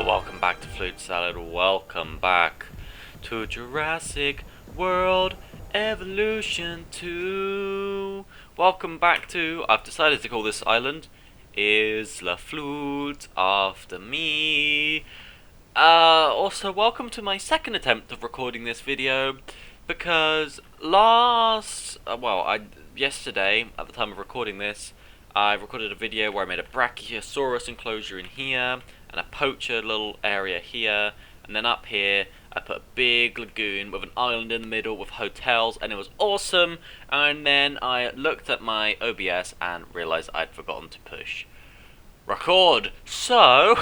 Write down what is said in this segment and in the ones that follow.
Welcome back to Flute Salad. Welcome back to Jurassic World Evolution 2. Welcome back to, I've decided to call this island Isla Flute after me. Also, welcome to my second attempt of recording this video, because yesterday, at the time of recording this, I recorded a video where I made a Brachiosaurus enclosure in here, and a poacher little area here, and then up here I put a big lagoon with an island in the middle with hotels, and it was awesome. And then I looked at my OBS and realised I'd forgotten to push record. So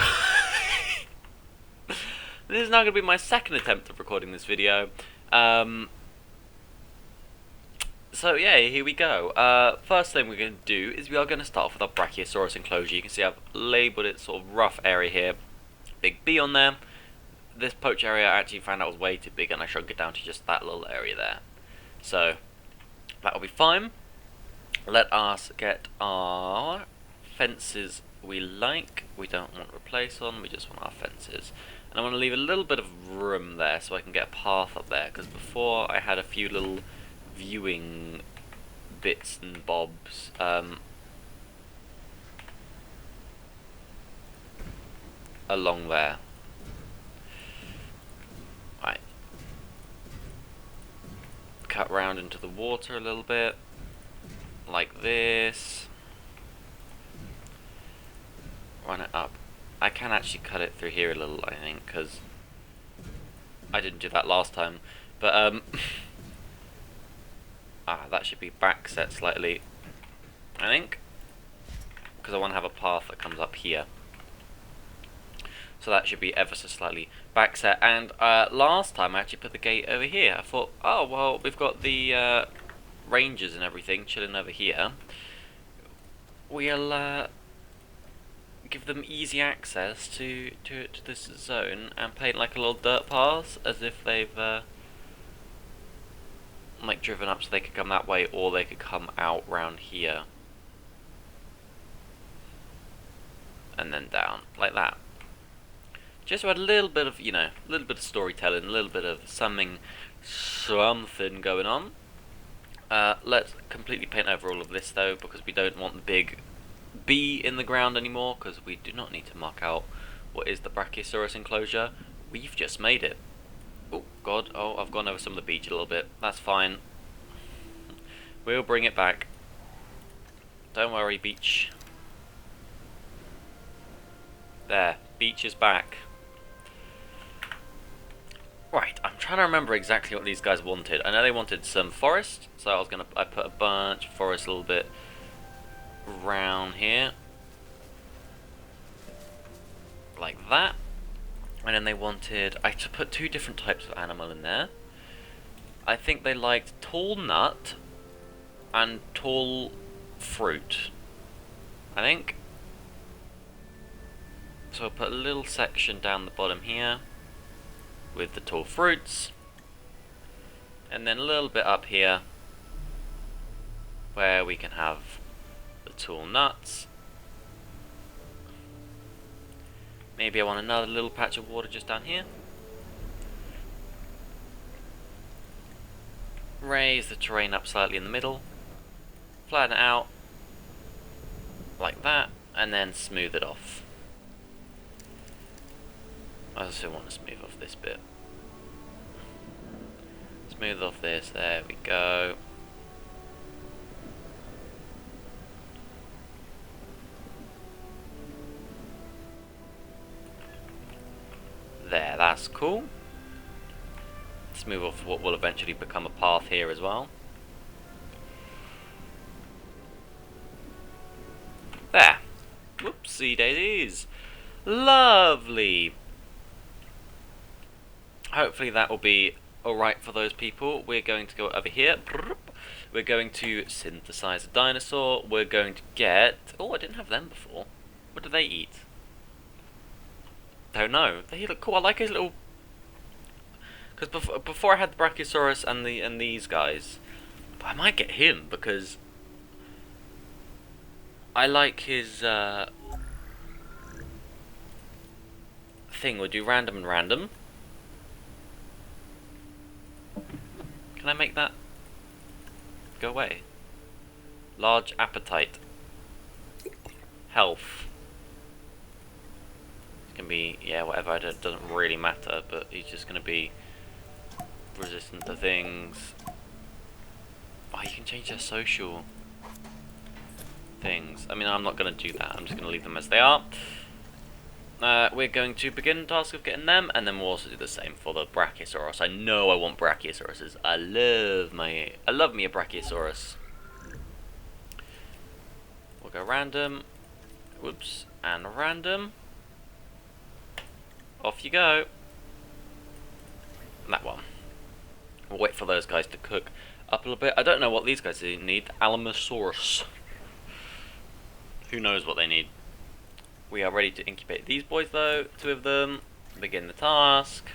this is now going to be my second attempt of recording this video. So yeah, here we go. First thing we're going to do is we are going to start off with our Brachiosaurus enclosure. You can see I've labelled it sort of rough area here. Big B on there. This poach area I actually found out was way too big, and I shrunk it down to just that little area there. So that'll be fine. Let us get our fences we like. We don't want to replace on, we just want our fences. And I want to leave a little bit of room there so I can get a path up there, because before I had a few little viewing bits and bobs. Along there. Right. Cut round into the water a little bit. Like this. Run it up. I can actually cut it through here a little, I think, because I didn't do that last time. But, that should be back set slightly, I think, because I want to have a path that comes up here. So that should be ever so slightly back set. And last time I actually put the gate over here. I thought, oh well, we've got the rangers and everything chilling over here. We'll give them easy access to this zone and paint like a little dirt path, as if they've like driven up so they could come that way, or they could come out round here and then down like that. Just to add a little bit of, you know, a little bit of storytelling, a little bit of something going on. Let's completely paint over all of this though, because we don't want the big B in the ground anymore, because we do not need to mark out what is the Brachiosaurus enclosure. We've just made it. Oh god, oh, I've gone over some of the beach a little bit. That's fine. We'll bring it back. Don't worry, beach. There, beach is back. Right, I'm trying to remember exactly what these guys wanted. I know they wanted some forest, so I put a bunch of forest a little bit around here. Like that. And then they wanted, I put two different types of animal in there. I think they liked tall nut and tall fruit, I think. So I'll put a little section down the bottom here with the tall fruits, and then a little bit up here where we can have the tall nuts. Maybe I want another little patch of water just down here. Raise the terrain up slightly in the middle. Flatten it out. Like that. And then smooth it off. I also want to smooth off this bit. Smooth off this. There we go. There, that's cool. Let's move off what will eventually become a path here as well. There. Whoopsie daisies. Lovely. Hopefully that will be alright for those people. We're going to go over here. We're going to synthesize a dinosaur. We're going to get... Oh, I didn't have them before. What do they eat? Don't know. They look cool. I like his little. Because before I had the Brachiosaurus and these guys, but I might get him because I like his thing. We'll do random and random. Can I make that go away? Large appetite. Health. It's gonna be, yeah, whatever, it doesn't really matter, but he's just gonna be resistant to things. Oh, you can change their social things. I mean, I'm not gonna do that, I'm just gonna leave them as they are. We're going to begin the task of getting them, and then we'll also do the same for the Brachiosaurus. I know I want Brachiosauruses. I love me a Brachiosaurus. We'll go random. Whoops, and random. Off you go. That one. We'll wait for those guys to cook up a little bit. I don't know what these guys need. Alamosaurus. Who knows what they need. We are ready to incubate these boys though, 2 of them. Begin the task.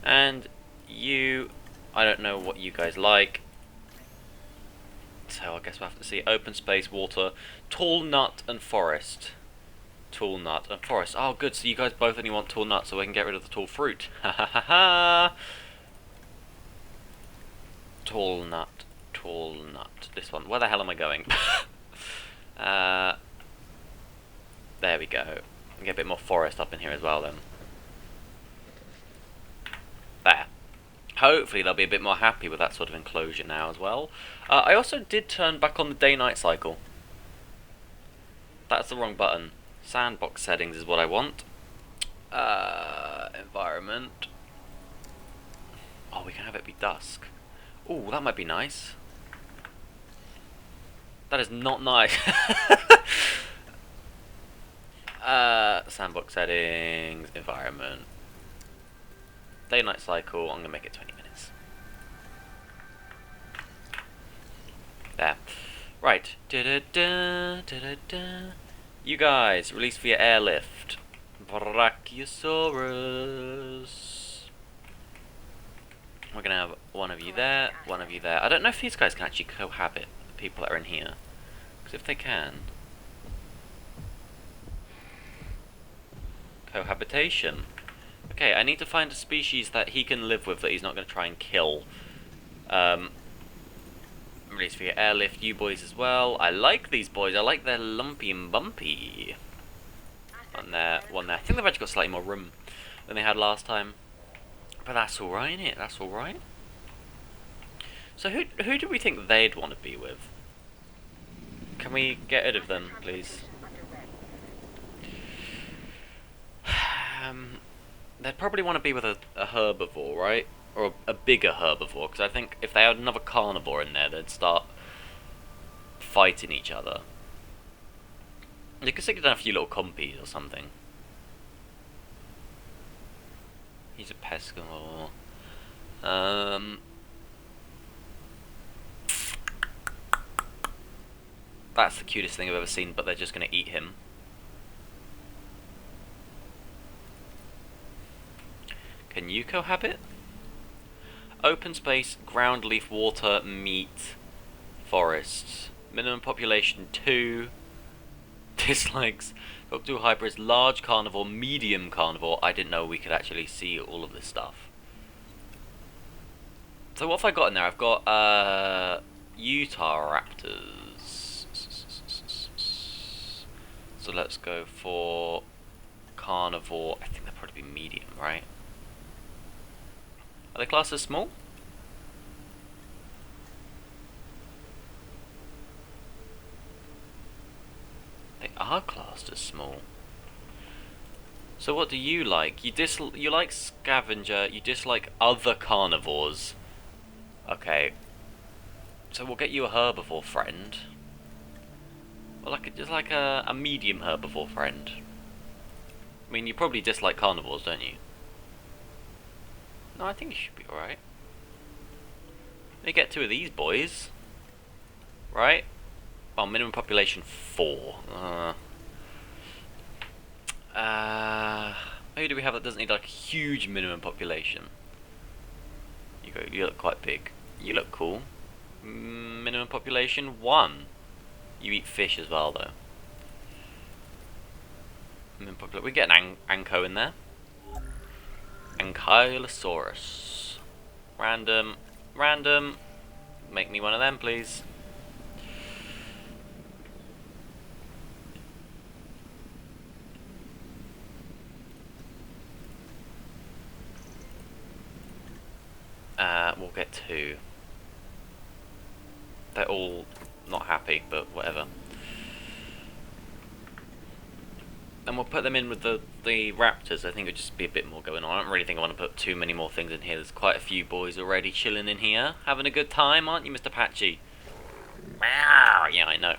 And you, I don't know what you guys like. So I guess we'll have to see. Open space, water, tall nut and forest. Tall nut and forest. Oh good, so you guys both only want tall nut so we can get rid of the tall fruit. Ha ha ha ha. Tall nut, tall nut. This one. Where the hell am I going? There we go. Get a bit more forest up in here as well then. There. Hopefully they'll be a bit more happy with that sort of enclosure now as well. I also did turn back on the day-night cycle. That's the wrong button. Sandbox settings is what I want. Environment. Oh, we can have it be dusk. Ooh, that might be nice. That is not nice. Sandbox settings, environment, day-night cycle. I'm gonna make it 20 minutes. There. Right. You guys, release via airlift. Brachiosaurus. We're gonna have one of you there, one of you there. I don't know if these guys can actually cohabit, the people that are in here. Because if they can. Cohabitation. Okay, I need to find a species that he can live with that he's not going to try and kill. Release via airlift, you boys as well. I like these boys, I like their lumpy and bumpy. One there, one there. I think they've actually got slightly more room than they had last time. But that's alright, innit? That's alright. So who do we think they'd want to be with? Can we get rid of them, please? They'd probably want to be with a herbivore, right? Or a bigger herbivore, because I think if they had another carnivore in there, they'd start fighting each other. You could stick down a few little compies or something. He's a pescador. That's the cutest thing I've ever seen, but they're just going to eat him. Can you cohabit? Open space, ground leaf, water, meat, forests. Minimum population 2. Dislikes. Cockatoo hybrids, large carnivore, medium carnivore. I didn't know we could actually see all of this stuff. So what have I got in there? I've got Utah raptors. So let's go for carnivore. I think they'll probably be medium, right? Are they classed as small? They are classed as small. So what do you like? You like scavenger, you dislike other carnivores. Okay. So we'll get you a herbivore friend. Well, just like a medium herbivore friend. I mean, you probably dislike carnivores, don't you? No, I think you should be alright. Let me get 2 of these boys. Right? Oh, minimum population 4. Who do we have that doesn't need like a huge minimum population? You look quite big. You look cool. Minimum population 1. You eat fish as well, though. We get an ancho in there. Ankylosaurus. Random. Random. Make me one of them, please. We'll get 2. They're all not happy, but whatever. And we'll put them in with the raptors. I think it'll just be a bit more going on. I don't really think I want to put too many more things in here. There's quite a few boys already chilling in here. Having a good time, aren't you, Mr. Patchy? Yeah, I know.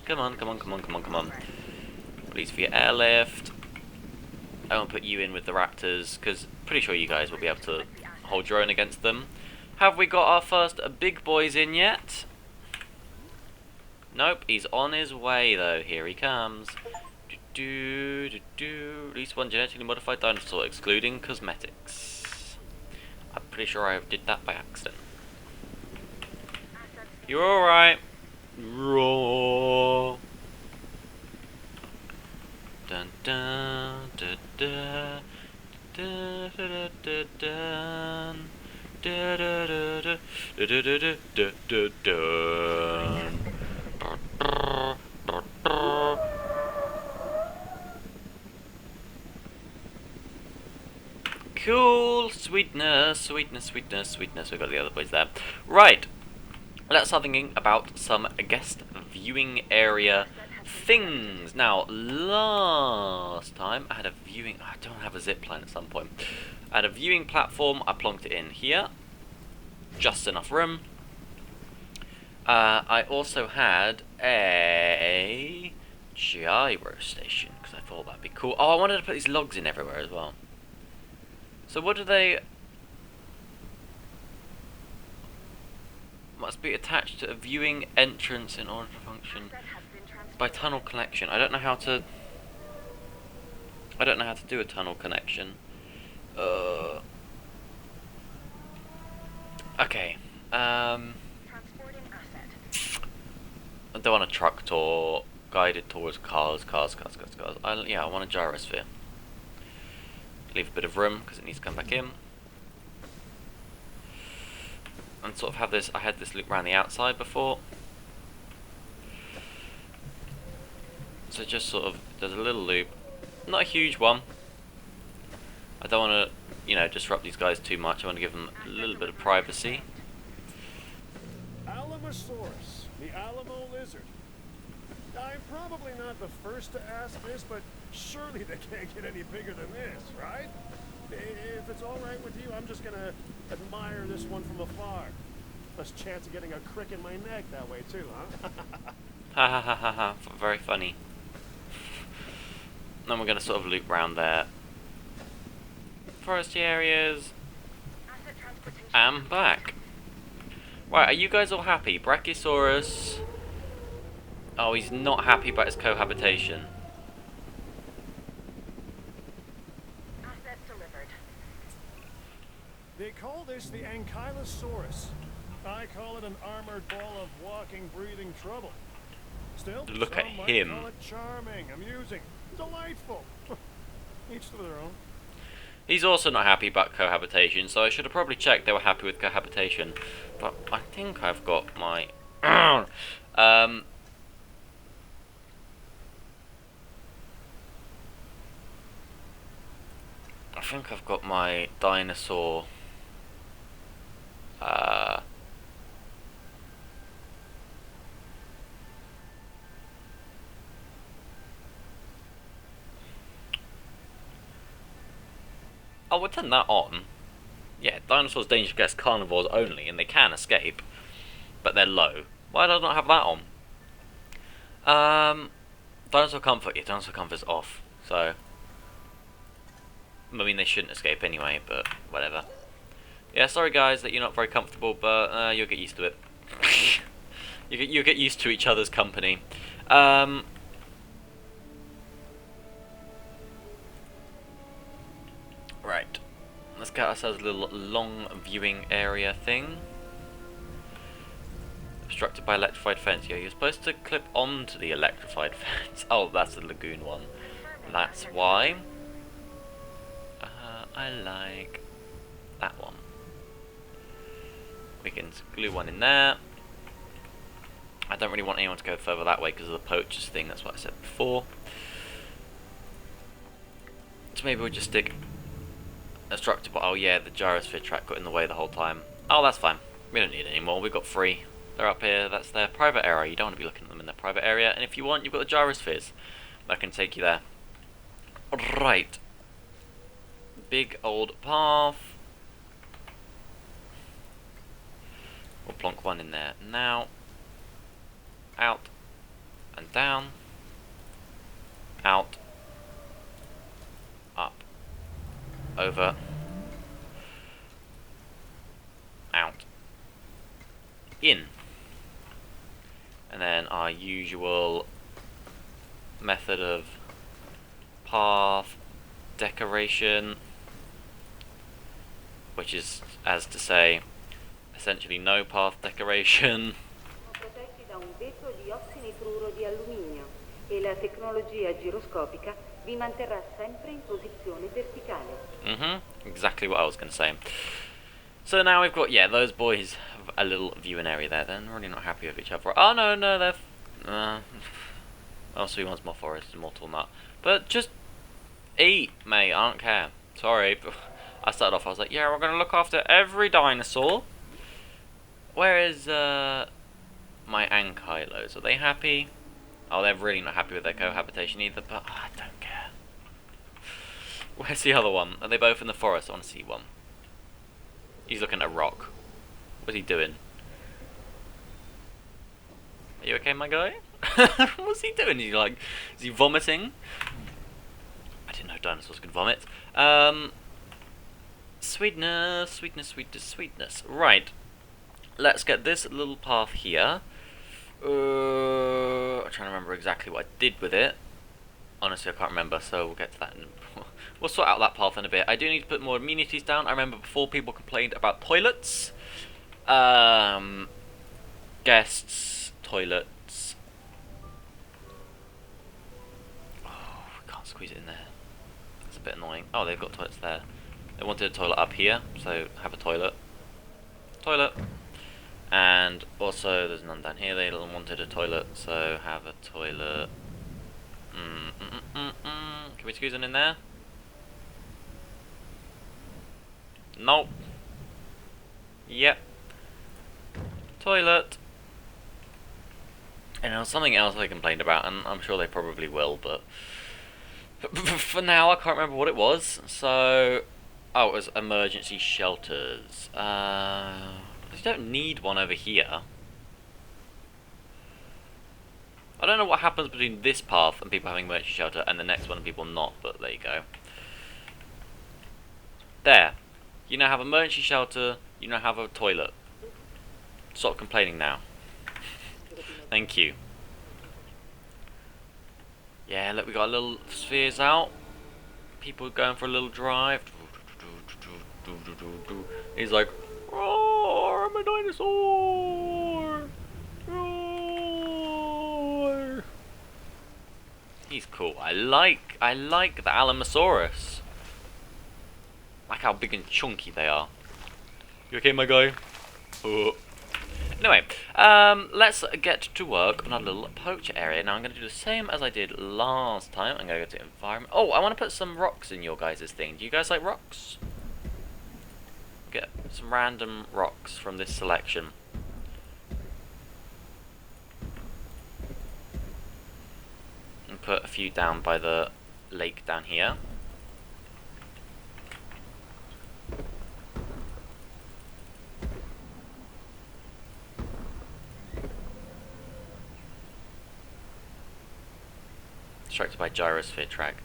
Come on, come on, come on, come on, come on. Please for your airlift. I won't put you in with the raptors, because pretty sure you guys will be able to hold your own against them. Have we got our first big boys in yet? Nope, he's on his way though. Here he comes. At least one genetically modified dinosaur, excluding cosmetics. I'm pretty sure I did that by accident. You're alright. Roar. Dun dun dun dun dun dun dun dun. Da, da, da, da, da, da, da, da, da, da. Cool, sweetness, sweetness, sweetness, sweetness. We've got the other boys there. Right, let's start thinking about some guest viewing area things. Now, last time I had a viewing. I don't have a zip line at some point. I had a viewing platform. I plonked it in here. Just enough room. I also had a gyro station because I thought that'd be cool. Oh, I wanted to put these logs in everywhere as well. So what do they? Must be attached to a viewing entrance in order to function by tunnel connection. I don't know how to. I don't know how to do a tunnel connection. Okay. I don't want a truck tour guided towards cars. Yeah, I want a gyrosphere. Leave a bit of room because it needs to come back in. And sort of have this. I had this loop around the outside before. So just sort of does a little loop. Not a huge one. I don't want to, you know, disrupt these guys too much. I want to give them a little bit of privacy. Alamosaurus, the Alamo lizard. I'm probably not the first to ask this, but surely they can't get any bigger than this, right? If it's all right with you, I'm just gonna admire this one from afar. Less chance of getting a crick in my neck that way too, huh? Ha ha ha ha ha. Very funny. Then we're gonna sort of loop round there. Foresty areas. I'm back. Right, are you guys all happy? Brachiosaurus. Oh, he's not happy about his cohabitation. Asset delivered. They call this the Ankylosaurus. I call it an armored ball of walking, breathing trouble. Still, look at him. Call it charming, amusing, delightful. Each to their own. He's also not happy about cohabitation, so I should have probably checked they were happy with cohabitation. But I think I've got my... I think I've got my dinosaur... Oh, we'll turn that on. Yeah, dinosaurs, dangerous guests, carnivores only, and they can escape, but they're low. Why did I not have that on? Dinosaur comfort. Yeah, dinosaur comfort's off. So, I mean, they shouldn't escape anyway, but whatever. Yeah, sorry guys that you're not very comfortable, but you'll get used to it. You'll get used to each other's company. Right, let's get ourselves a little long viewing area thing. Obstructed by electrified fence. Yeah, you're supposed to clip onto the electrified fence. Oh, that's the lagoon one. That's why. I like that one. We can glue one in there. I don't really want anyone to go further that way because of the poachers thing. That's what I said before. So maybe we'll just stick a structure. Oh yeah, the gyrosphere track got in the way the whole time. Oh, that's fine. We don't need any more. We've got 3. They're up here. That's their private area. You don't want to be looking at them in their private area. And if you want, you've got the gyrospheres that can take you there. Right. Big old path. We'll plonk one in there now. Out. And down. Out. Up. Over. Out. In. And then our usual method of path decoration, which is, as to say, essentially no path decoration. Protetti da un vetro di ossinitruro di alluminio e la tecnologia giroscopica vi manterrà sempre in posizione verticale. Exactly what I was going to say. So now we've got, yeah, those boys have a little viewing area there. They're really not happy with each other. Oh, no, they're... oh, so he wants more forest and more tall nut. But just eat, mate. I don't care. Sorry. I started off, I was like, yeah, we're going to look after every dinosaur. Where is my ankylos? Are they happy? Oh, they're really not happy with their cohabitation either, but I don't care. Where's the other one? Are they both in the forest? I want to see one. He's looking at a rock. What's he doing? Are you okay, my guy? What's he doing? Is he vomiting? I didn't know dinosaurs could vomit. Sweetness, sweetness, sweetness, sweetness. Right. Let's get this little path here. I'm trying to remember exactly what I did with it. Honestly, I can't remember, so we'll get to that. We'll sort out that path in a bit. I do need to put more amenities down. I remember before people complained about toilets. Guests, toilets. Oh, we can't squeeze it in there. That's a bit annoying. Oh, they've got toilets there. They wanted a toilet up here, so have a toilet. Toilet. And also, there's none down here. They wanted a toilet, so have a toilet. Can we squeeze one in there? Nope. Yep. Toilet. And there was something else they complained about, and I'm sure they probably will, but for now I can't remember what it was. So, oh, it was emergency shelters. You don't need one over here. I don't know what happens between this path and people having emergency shelter and the next one and people not, but there you go. There. You now have emergency shelter, you now have a toilet. Stop complaining now. Thank you. Yeah, look, we got a little spheres out. People going for a little drive. He's like, roar, I'm a dinosaur! Roar! He's cool. I like the Alamosaurus. Like how big and chunky they are. You okay, my guy? Anyway, let's get to work on our little poacher area. Now I'm going to do the same as I did last time. I'm going to go to environment. Oh, I want to put some rocks in your guys' thing. Do you guys like rocks? Get some random rocks from this selection. And put a few down by the lake down here. Distracted by gyrosphere track.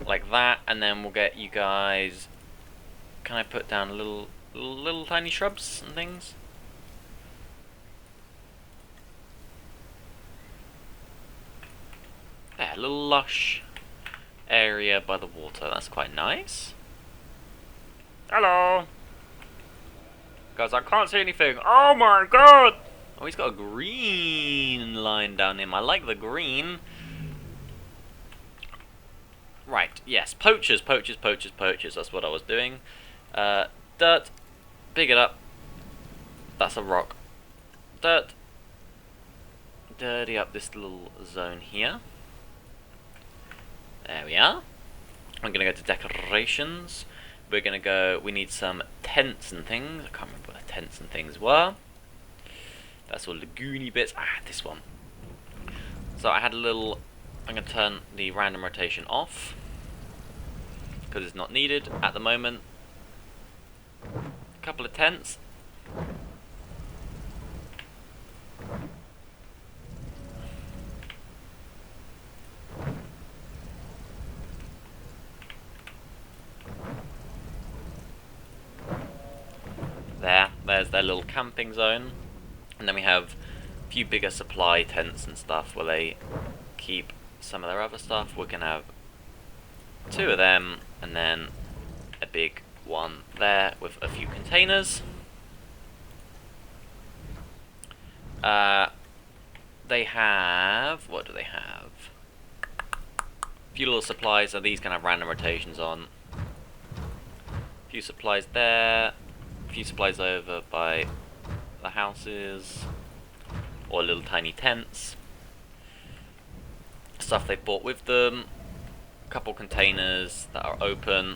Like that, and then we'll get you guys. Can I put down little tiny shrubs and things? There, a little lush area by the water. That's quite nice. Hello. Guys, I can't see anything. Oh my god! Oh, he's got a green line down him. I like the green. Right, yes. Poachers, poachers, poachers, poachers. That's what I was doing. Dirt. Big it up. That's a rock. Dirt. Dirty up this little zone here. There we are. I'm going to go to decorations. We're going to go, we need some tents and things. I can't remember what the tents and things were. That's all lagoony bits. This one. So I had a little, I'm going to turn the random rotation off, because it's not needed at the moment. A couple of tents. There's their little camping zone, and then we have a few bigger supply tents and stuff where they keep some of their other stuff. We can have 2 of them, and then a big one there with a few containers. They have, what do they have? A few little supplies, so these can have random rotations on. A few supplies there. Few supplies over by the houses, or little tiny tents. Stuff they bought with them. A couple containers that are open.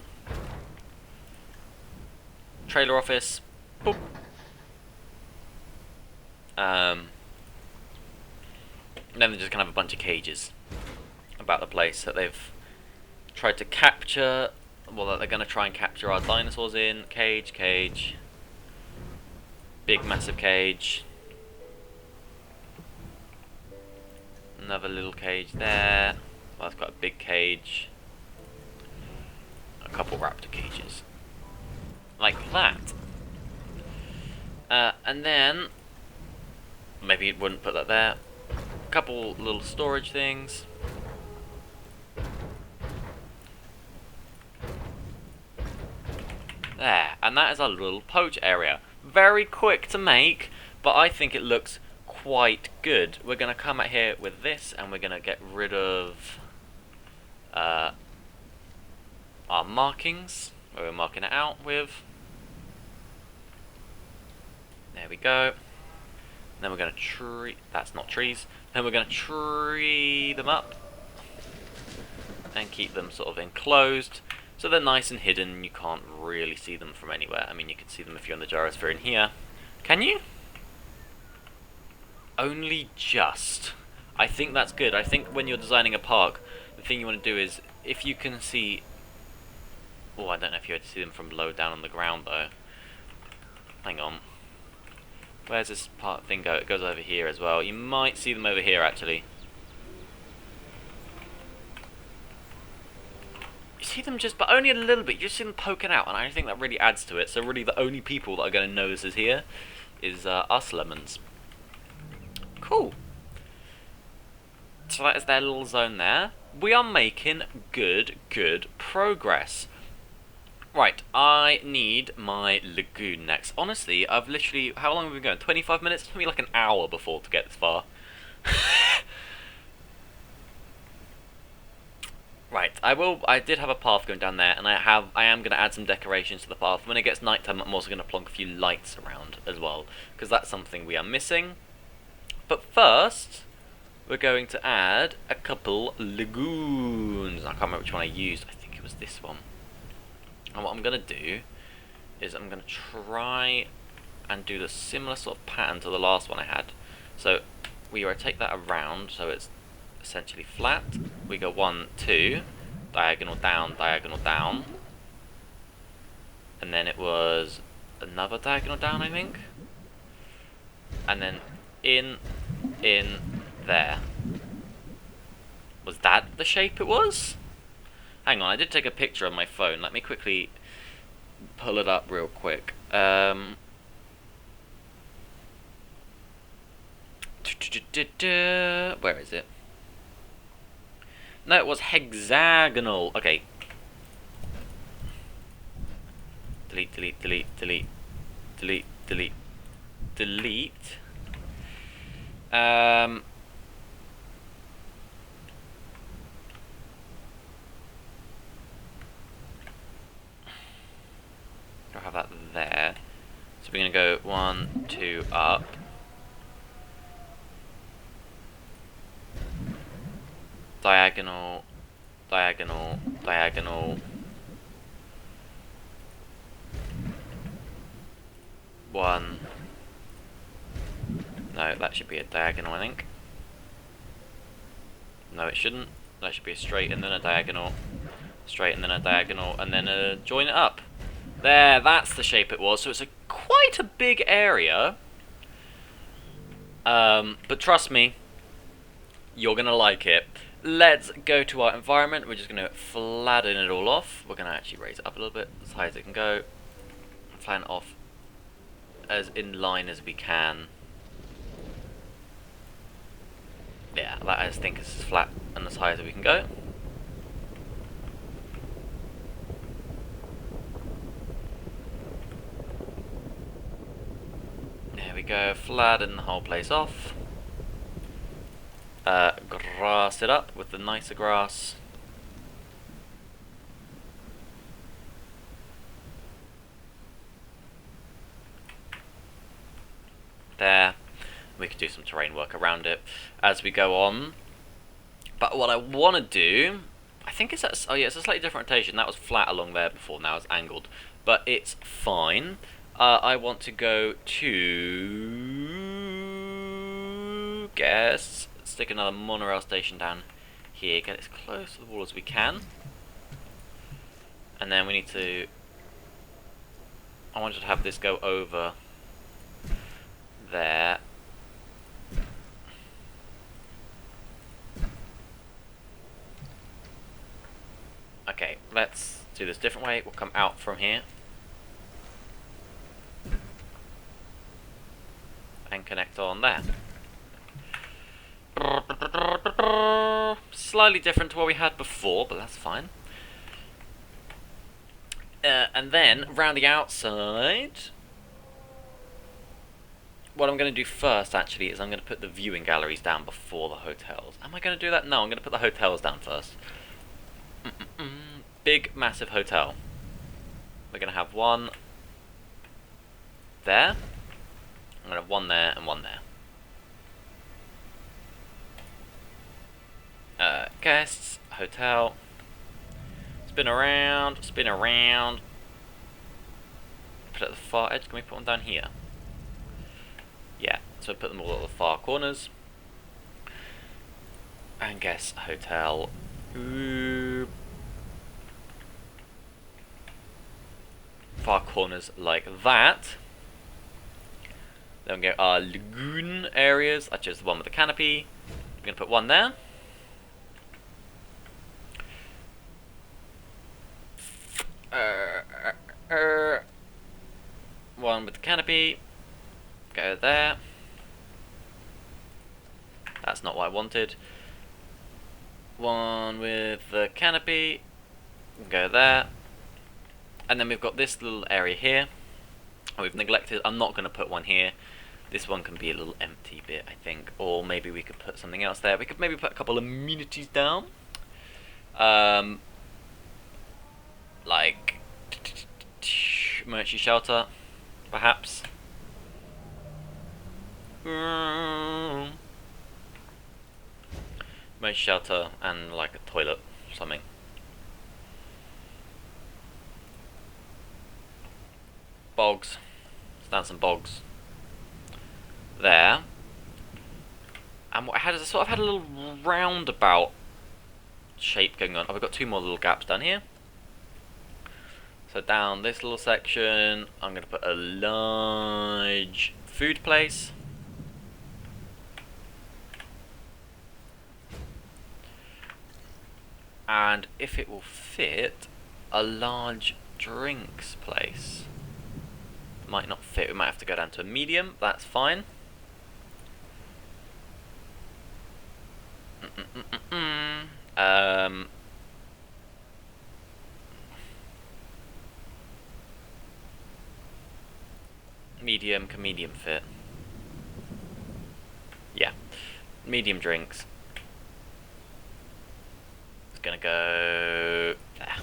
Trailer office. Boop. And then they're just kind of a bunch of cages about the place that they've tried to capture. Well, that they're going to try and capture our dinosaurs in. Cage, cage. Big massive cage. Another little cage there. Well, that's got a big cage. A couple raptor cages. Like that. And then, maybe it wouldn't put that there. A couple little storage things. There, and that is our little poach area. Very quick to make, but I think it looks quite good. We're going to come out here with this, and we're going to get rid of our markings, where we're marking it out with. There we go. And then we're going to tree, that's not trees, then we're going to tree them up, and keep them sort of enclosed. So they're nice and hidden, you can't really see them from anywhere. I mean, you can see them if you're on the gyrosphere in here. Can you? Only just. I think that's good. I think when you're designing a park, the thing you want to do is, if you can see... Oh, I don't know if you had to see them from low down on the ground, though. Hang on. Where's this part thing go? It goes over here as well. You might see them over here, actually. You see them just, but only a little bit. You just see them poking out, and I think that really adds to it. So really, the only people that are going to know this is here is us lemons. Cool. So that is their little zone there. We are making good progress. Right, I need my lagoon next. Honestly, I've literally, how long have we been going? 25 minutes? It took me like an hour before to get this far. Right, I did have a path going down there, and I am going to add some decorations to the path. When it gets nighttime, I'm also going to plonk a few lights around as well, because that's something we are missing. But first, we're going to add a couple lagoons. I can't remember which one I used. I think it was this one. And what I'm going to do is I'm going to try and do the similar sort of pattern to the last one I had. So we rotate that around so it's essentially flat. We go 1, 2, diagonal down, and then it was another diagonal down, I think, and then in there. Was that the shape it was? Hang on, I did take a picture on my phone. Let me quickly pull it up real quick. Where is it? No, it was hexagonal. Okay. Delete, delete, delete, delete, delete, delete, delete. I'll have that there. So we're gonna go 1, 2 up. Diagonal, diagonal, diagonal. 1. No, that should be a diagonal, I think. No, it shouldn't. That should be a straight and then a diagonal. Straight and then a diagonal, and then join it up. There, that's the shape it was. So it's quite a big area. But trust me, you're going to like it. Let's go to our environment. We're just going to flatten it all off. We're going to actually raise it up a little bit, as high as it can go. Flatten it off as in line as we can. Yeah, that I think is as flat and as high as we can go. There we go, flatten the whole place off. Grass it up with the nicer grass. There. We could do some terrain work around it as we go on. But what I want to do, I think it's oh yeah, it's a slightly different rotation. That was flat along there before, now it's angled. But it's fine. I want to go to, stick another monorail station down here, get as close to the wall as we can. And then we need to, I wanted to have this go over there. Okay, let's do this a different way. We'll come out from here and connect on there. Slightly different to what we had before, but that's fine. And then, round the outside, what I'm going to do first, actually, is I'm going to put the viewing galleries down before the hotels. Am I going to do that? No, I'm going to put the hotels down first. Big, massive hotel. We're going to have one there. I'm going to have one there and one there. Guests, hotel. Spin around, spin around. Put it at the far edge. Can we put one down here? Yeah, so put them all at the far corners. And guess hotel. Far corners like that. Then we go our lagoon areas. I chose the one with the canopy. We're going to put one there. One with the canopy. Go there. That's not what I wanted. One with the canopy. Go there. And then we've got this little area here. We've neglected. I'm not going to put one here. This one can be a little empty bit, I think. Or maybe we could put something else there. We could maybe put a couple of amenities down. Like emergency shelter, perhaps. Emergency shelter and like a toilet or something. Bogs. Stand some bogs. There. And what I had is I sort of had a little roundabout shape going on. Oh, we've got two more little gaps down here. So down this little section, I'm going to put a large food place. And if it will fit, a large drinks place. Might not fit, we might have to go down to a medium, that's fine. Medium can medium fit. Yeah. Medium drinks. It's gonna go there.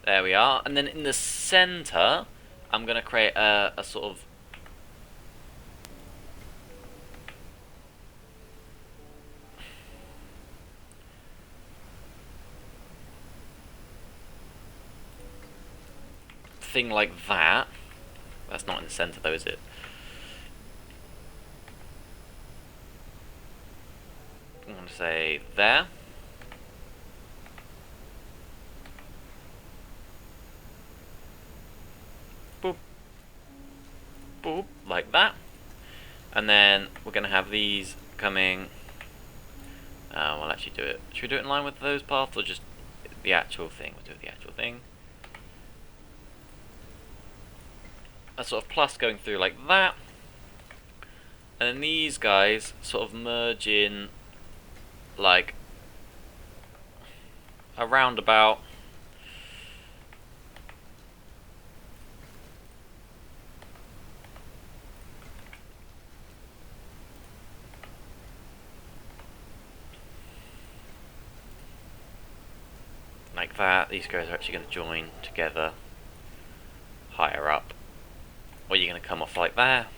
There we are. And then in the center, I'm gonna create a sort of thing like that. That's not in the center though, is it? I'm going to say there. Boop. Boop, like that. And then we're going to have these coming. We'll actually do it. Should we do it in line with those paths or just the actual thing? We'll do the actual thing. A sort of plus going through like that. And then these guys sort of merge in like a roundabout. Like that. These guys are actually going to join together higher up. Or you're going to come off like that.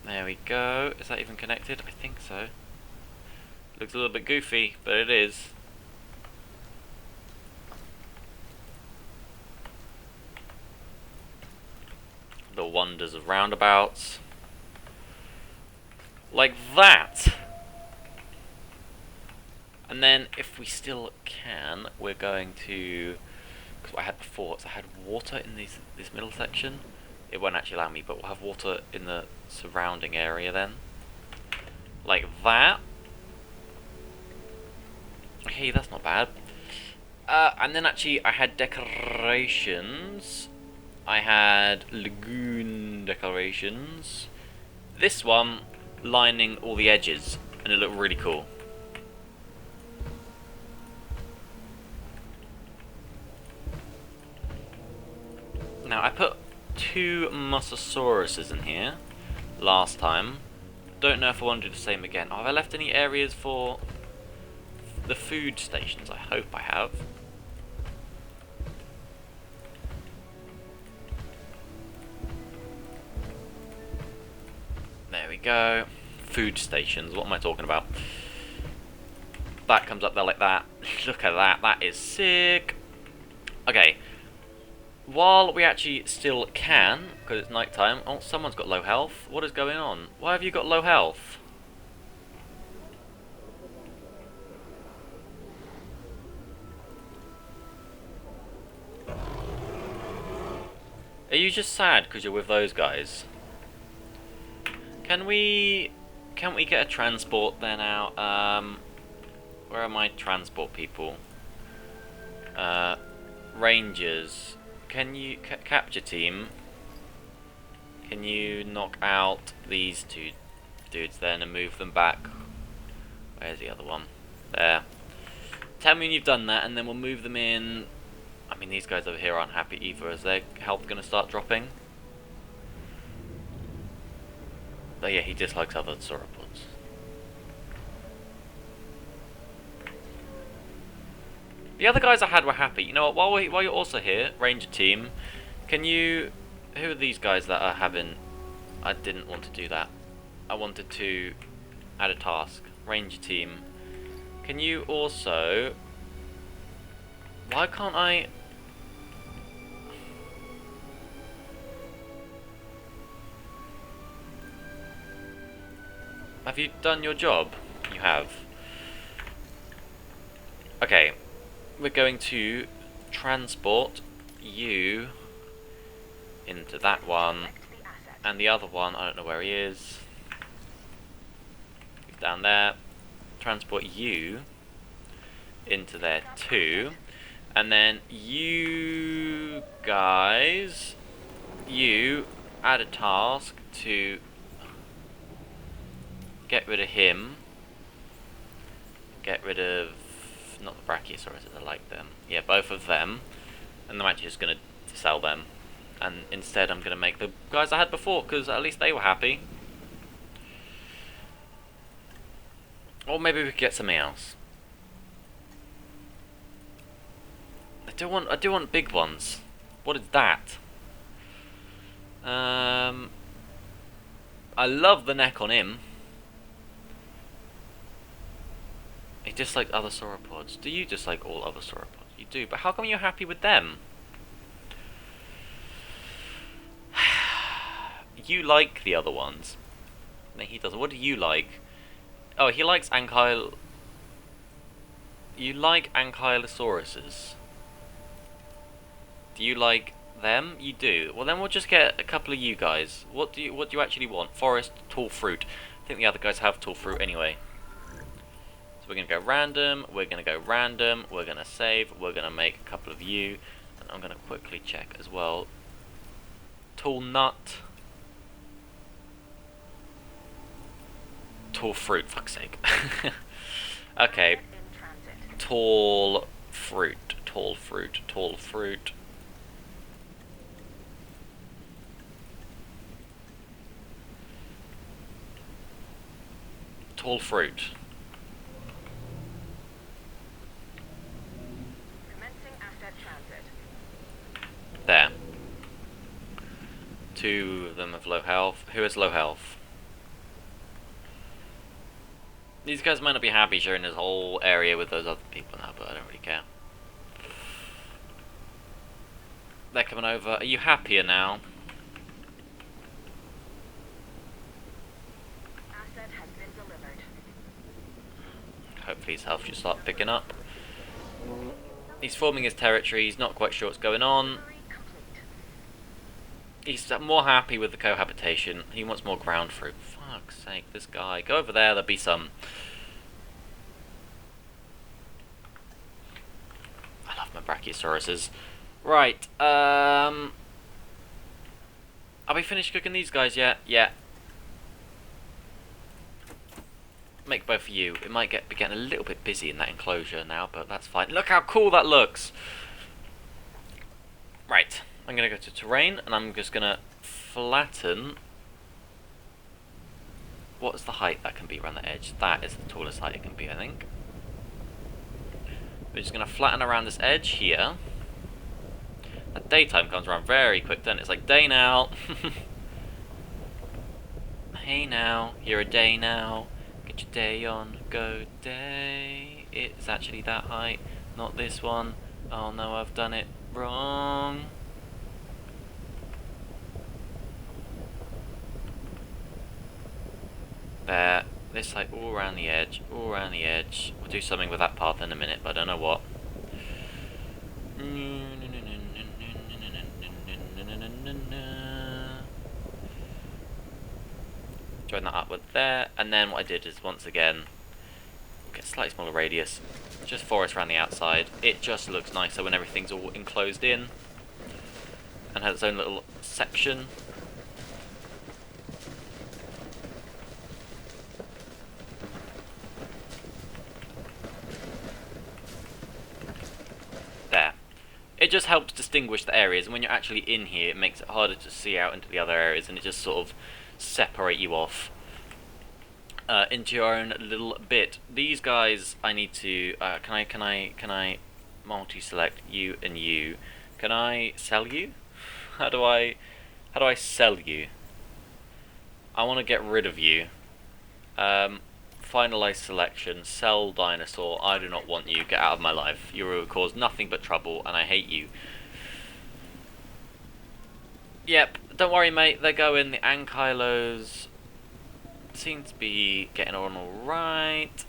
There we go. Is that even connected? I think so. Looks a little bit goofy, but it is. The wonders of roundabouts. Like that! And then, if we still can, we're going to... Because what I had before is I had water in this middle section. It won't actually allow me, but we'll have water in the surrounding area then. Like that. Okay, that's not bad. And then actually I had decorations. I had lagoon decorations. This one lining all the edges, and it looked really cool. Now I put 2 Mosasauruses in here last time. Don't know if I want to do the same again. Have I left any areas for the food stations? I hope I have. There we go. Food stations. What am I talking about? That comes up there like that. Look at that. That is sick. Okay. While we actually still can, because it's night time. Oh, someone's got low health. What is going on? Why have you got low health? Are you just sad because you're with those guys? Can we get a transport there now? Where are my transport people? Rangers. Can you capture team? Can you knock out these 2 dudes then and move them back? Where's the other one? There. Tell me when you've done that, and then we'll move them in. I mean, these guys over here aren't happy either. Is their health going to start dropping? Oh yeah, he dislikes other sauropods. The other guys I had were happy. You know what? While you're also here, Ranger team, can you? Who are these guys that are having? I didn't want to do that. I wanted to add a task. Ranger team, can you also? Why can't I? Have you done your job? You have. Okay. We're going to transport you into that one, and the other one, I don't know where he is. He's down there. Transport you into there too, and then you guys, you add a task to Get rid of him. Get rid of... not the Brachiosaurus, I like them. Yeah, both of them. And I'm actually just going to sell them. And instead I'm going to make the guys I had before, because at least they were happy. Or maybe we could get something else. I do want big ones. What is that? I love the neck on him. He dislikes other sauropods. Do you dislike all other sauropods? You do, but how come you're happy with them? You like the other ones. No, he doesn't. What do you like? Oh, he likes ankyl... You like ankylosauruses. Do you like them? You do. Well, then we'll just get a couple of you guys. What do you actually want? Forest, tall fruit. I think the other guys have tall fruit anyway. So we're gonna go random. We're gonna go random. We're gonna save. We're gonna make a couple of you, and I'm gonna quickly check as well. Tall nut. Tall fruit. Fuck's sake. Okay. Tall fruit. Tall fruit. Tall fruit. Tall fruit. There. Two of them have low health. Who has low health? These guys might not be happy sharing this whole area with those other people now, but I don't really care. They're coming over. Are you happier now? Hopefully his health should start picking up. He's forming his territory. He's not quite sure what's going on. He's more happy with the cohabitation. He wants more ground fruit. Fuck's sake, this guy. Go over there, there'll be some. I love my Brachiosauruses. Right, are we finished cooking these guys yet? Yeah. Make both of you. It might be getting a little bit busy in that enclosure now, but that's fine. Look how cool that looks! Right. I'm going to go to terrain, and I'm just going to flatten. What's the height that can be around the edge? That is the tallest height it can be, I think. We're just going to flatten around this edge here. At daytime comes around very quick, then it's like day now. Hey now, you're a day now. Get your day on, go day. It's actually that height, not this one. Oh no, I've done it wrong. There, this like all around the edge, all around the edge. We'll do something with that path in a minute, but I don't know what. Join that up with there, and then what I did is once again get a slightly smaller radius, just forest around the outside. It just looks nicer when everything's all enclosed in and has its own little section. There. It just helps distinguish the areas, and when you're actually in here it makes it harder to see out into the other areas, and it just sort of separate you off into your own little bit. These guys I need to can I multi-select you and you? Can I sell you? How do I sell you? I want to get rid of you. Finalize selection, sell dinosaur. I do not want you. Get out of my life. You will cause nothing but trouble, and I hate you. Yep, don't worry, mate. They're going. The ankylos seem to be getting on all right.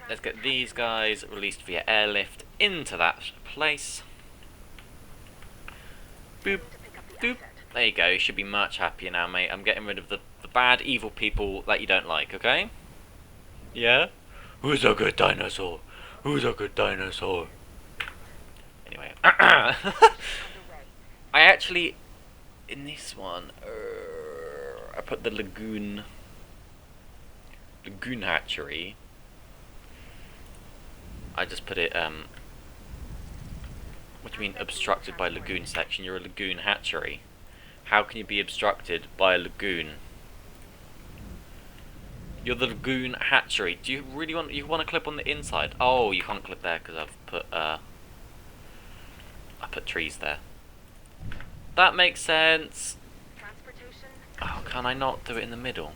Let's get these guys released via airlift into that place. Boop, boop. There you go. You should be much happier now, mate. I'm getting rid of the bad, evil people that you don't like, okay? Yeah? Who's a good dinosaur? Who's a good dinosaur? Anyway. I actually, in this one, I put the lagoon lagoon hatchery. I just put it, what do you mean obstructed by lagoon section? You're a lagoon hatchery. How can you be obstructed by a lagoon? You're the lagoon hatchery. Do you really want to clip on the inside? Oh, you can't clip there because I've put I put trees there. That makes sense. Oh, can I not do it in the middle?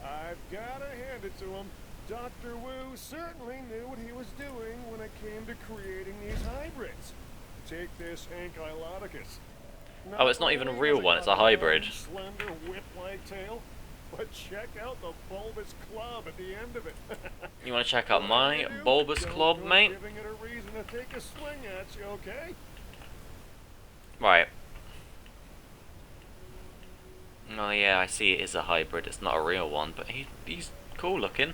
I've gotta hand it to him. Dr. Wu certainly knew what he was doing when it came to creating these hybrids. Take this Ankylodocus. Oh, it's not even a real one, it's a hybrid. Slender whip-like tail, but check out the bulbous club at the end of it. You want to check out my bulbous club, mate? Giving it a reason to take a swing at you, okay? Right. Oh yeah, I see it is a hybrid. It's not a real one, but he's cool looking.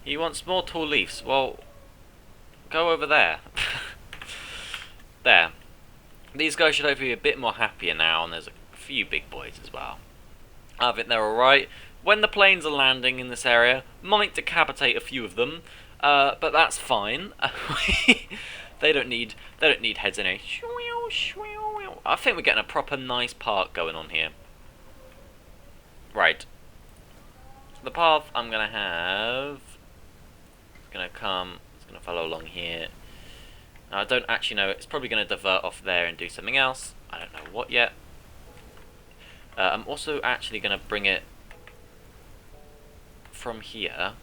He wants more tall leaves. Well, go over there. There. These guys should hopefully be a bit more happier now, and there's a few big boys as well. I think they're alright. When the planes are landing in this area, might decapitate a few of them, but that's fine. They don't need heads anyway. I think we're getting a proper nice park going on here. Right. So the path I'm gonna have, it's gonna follow along here. Now, I don't actually know. It's probably going to divert off there and do something else. I don't know what yet. I'm also actually going to bring it from here.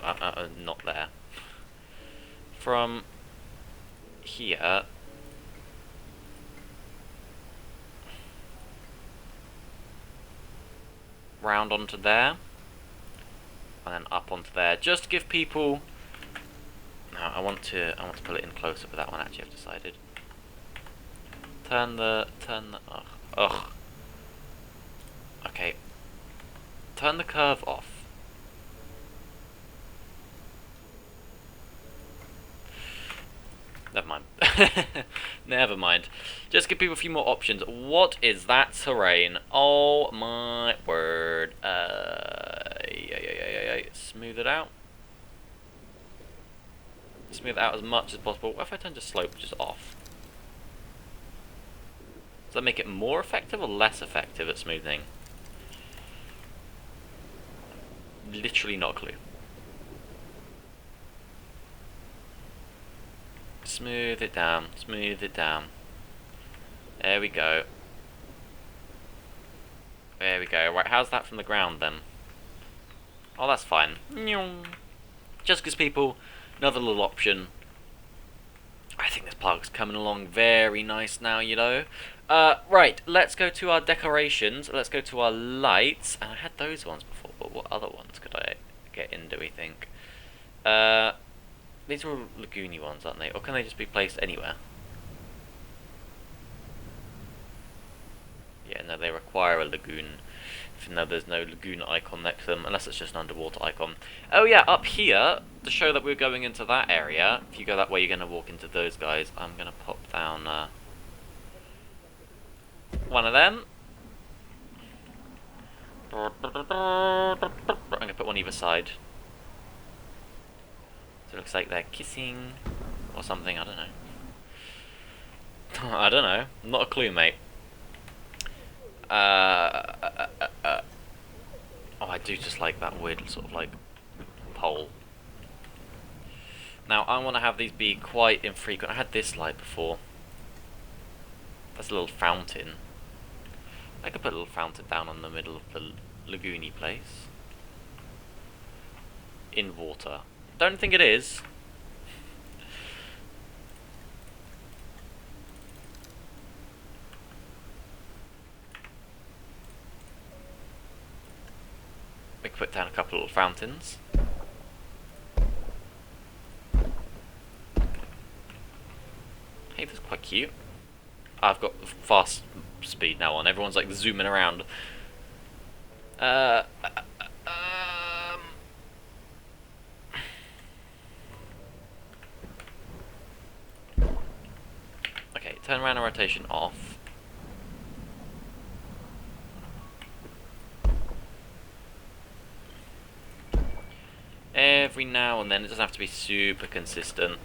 Not there. From here. Round onto there. And then up onto there. Just to give people... No, I want to pull it in closer for that one. Actually, I've decided. Turn the. Ugh. Okay. Turn the curve off. Never mind. Never mind. Just give people a few more options. What is that terrain? Oh my word. Smooth it out. Smooth it out as much as possible. What if I turn the slope just off? Does that make it more effective or less effective at smoothing? Literally not a clue. Smooth it down, smooth it down. There we go. There we go. Right, how's that from the ground then? Oh, that's fine. Just gives people another little option. I think this park's coming along very nice now, you know. Right, let's go to our decorations. Let's go to our lights. And I had those ones before, but what other ones could I get in, do we think? These are all lagoony ones, aren't they? Or can they just be placed anywhere? Yeah, no, they require a lagoon. Even though there's no lagoon icon next to them, unless it's just an underwater icon. Oh yeah, up here, to show that we're going into that area, if you go that way you're going to walk into those guys. I'm going to pop down one of them. I'm going to put one either side. So it looks like they're kissing or something, I don't know. I don't know, not a clue, mate. Oh, I do just like that weird sort of like pole. Now I want to have these be quite infrequent. I had this light before. That's a little fountain. I could put a little fountain down on the middle of the lagoony place. In water. Don't think it is. We could put down a couple of little fountains. Hey, that's quite cute. I've got fast speed now on. Everyone's like zooming around. Okay, turn around and rotation off. every now and then, it doesn't have to be super consistent,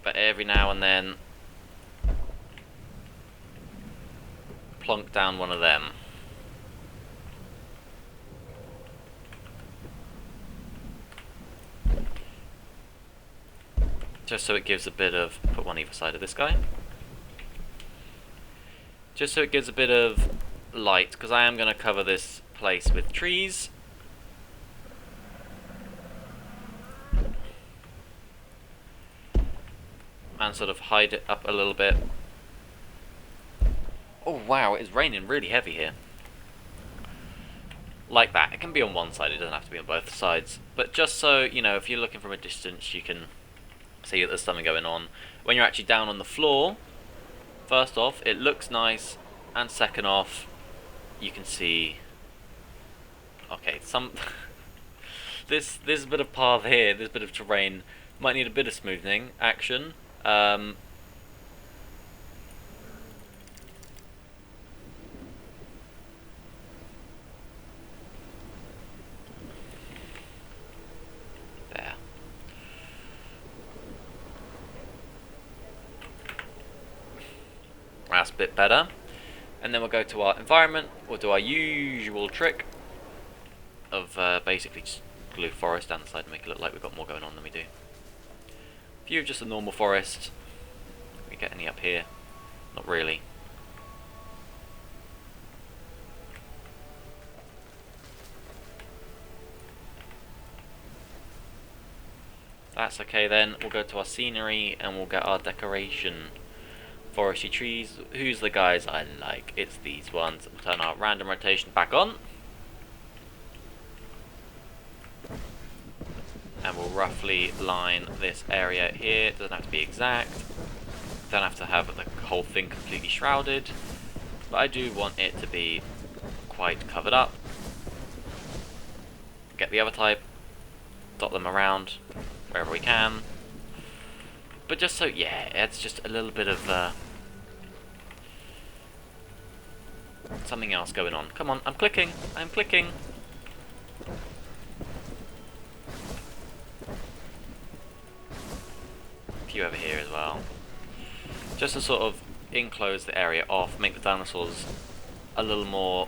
but every now and then, plonk down one of them. Just so it gives a bit of, put one either side of this guy. Just so it gives a bit of light, because I am going to cover this place with trees. And sort of hide it up a little bit. Oh wow, it's raining really heavy here. Like that. It can be on one side, it doesn't have to be on both sides. But just so, you know, if you're looking from a distance, you can see that there's something going on. When you're actually down on the floor, first off, it looks nice, and second off, you can see, okay, some this bit of path here, this bit of terrain might need a bit of smoothing action. There. That's a bit better. And then we'll go to our environment. We'll do our usual trick of basically just glue forest down the side and make it look like we've got more going on than we do. View of just a normal forest. Can we get any up here? Not really. That's okay then. We'll go to our scenery and we'll get our decoration. Foresty trees. Who's the guys I like? It's these ones. We'll turn our random rotation back on. And we'll roughly line this area here. It doesn't have to be exact. Don't have to have the whole thing completely shrouded. But I do want it to be quite covered up. Get the other type. Dot them around wherever we can. But just so, yeah, it's just a little bit of something else going on. Come on, I'm clicking. I'm clicking. A few over here as well. Just to sort of enclose the area off, make the dinosaurs a little more